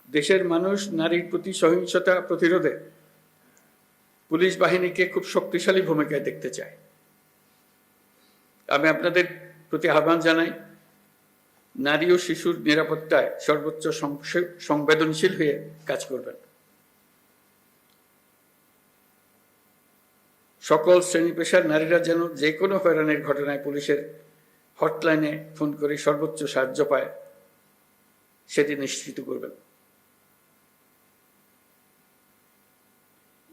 দেশের মানুষ নারীর প্রতি সহিংসতা প্রতিরোধে পুলিশ বাহিনীকে খুব শক্তিশালী ভূমিকায় দেখতে চায়। আমি আপনাদের প্রতি আহ্বান জানাই, নারী ও শিশুর নিরাপত্তায় সর্বোচ্চ সংবেদনশীল হয়ে কাজ করবেন। সকল শ্রেণী পেশার নারীরা যেন যে কোনো হয়রানির ঘটনায় পুলিশের হটলাইনে ফোন করে সর্বোচ্চ সাহায্য পায়, সেটি নিশ্চিত করবেন।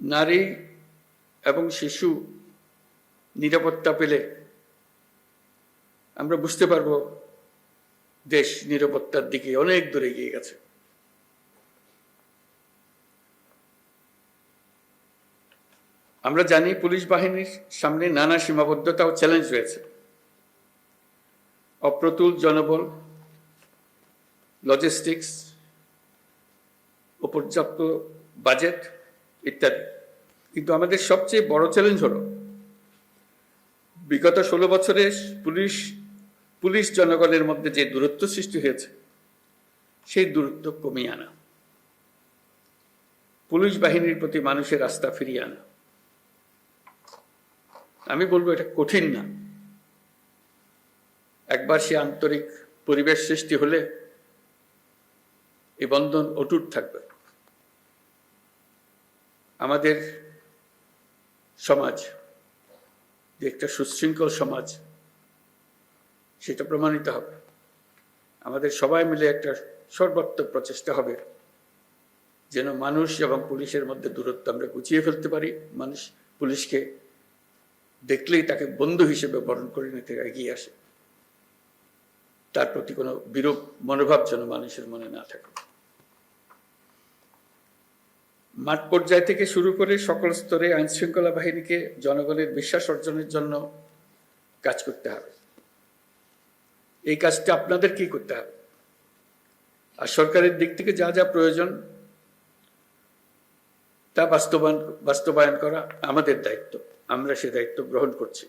নারী এবং শিশু নিরাপত্তা পেলে আমরা বুঝতে পারব দেশ নিরাপত্তার দিকে অনেক দূরে এগিয়ে গেছে। আমরা জানি পুলিশ বাহিনীর সামনে নানা সীমাবদ্ধতা ও চ্যালেঞ্জ রয়েছে। অপ্রতুল জনবল, লজিস্টিক্স, পর্যাপ্ত বাজেট ইত্যাদি। কিন্তু আমাদের সবচেয়ে বড় চ্যালেঞ্জ হলো বিগত 16 বছরে পুলিশ জনগণের মধ্যে যে দূরত্ব সৃষ্টি হয়েছে, সেই দূরত্ব কমিয়ে আনা, পুলিশ বাহিনীর প্রতি মানুষের আস্থা ফিরিয়ে আনা। আমি বলবো এটা কঠিন না। একবার সে আন্তরিক পরিবেশ সৃষ্টি হলে এই বন্ধন অটুট থাকবে। আমাদের সমাজ যে একটা সুশৃঙ্খল সমাজ, সেটা প্রমাণিত হবে। আমাদের সবাই মিলে একটা সর্বাত্মক প্রচেষ্টা হবে যেন মানুষ এবং পুলিশের মধ্যে দূরত্ব আমরা গুছিয়ে ফেলতে পারি। মানুষ পুলিশকে দেখলেই তাকে বন্ধু হিসেবে বরণ করে নিতে এগিয়ে আসে। তার প্রতি কোনো বিরূপ মনোভাব যেন মানুষের মনে না থাকে। মাঠ পর্যায় থেকে শুরু করে সকল স্তরে আইন শৃঙ্খলা বাহিনীকে জনগণের বিশ্বাস অর্জনের জন্য কাজ করতে হবে। এই কাজটা আপনাদের কি করতে হবে, আর সরকারের দিক থেকে যা যা প্রয়োজন তা বাস্তবায়ন করা আমাদের দায়িত্ব। আমরা সে দায়িত্ব গ্রহণ করছি।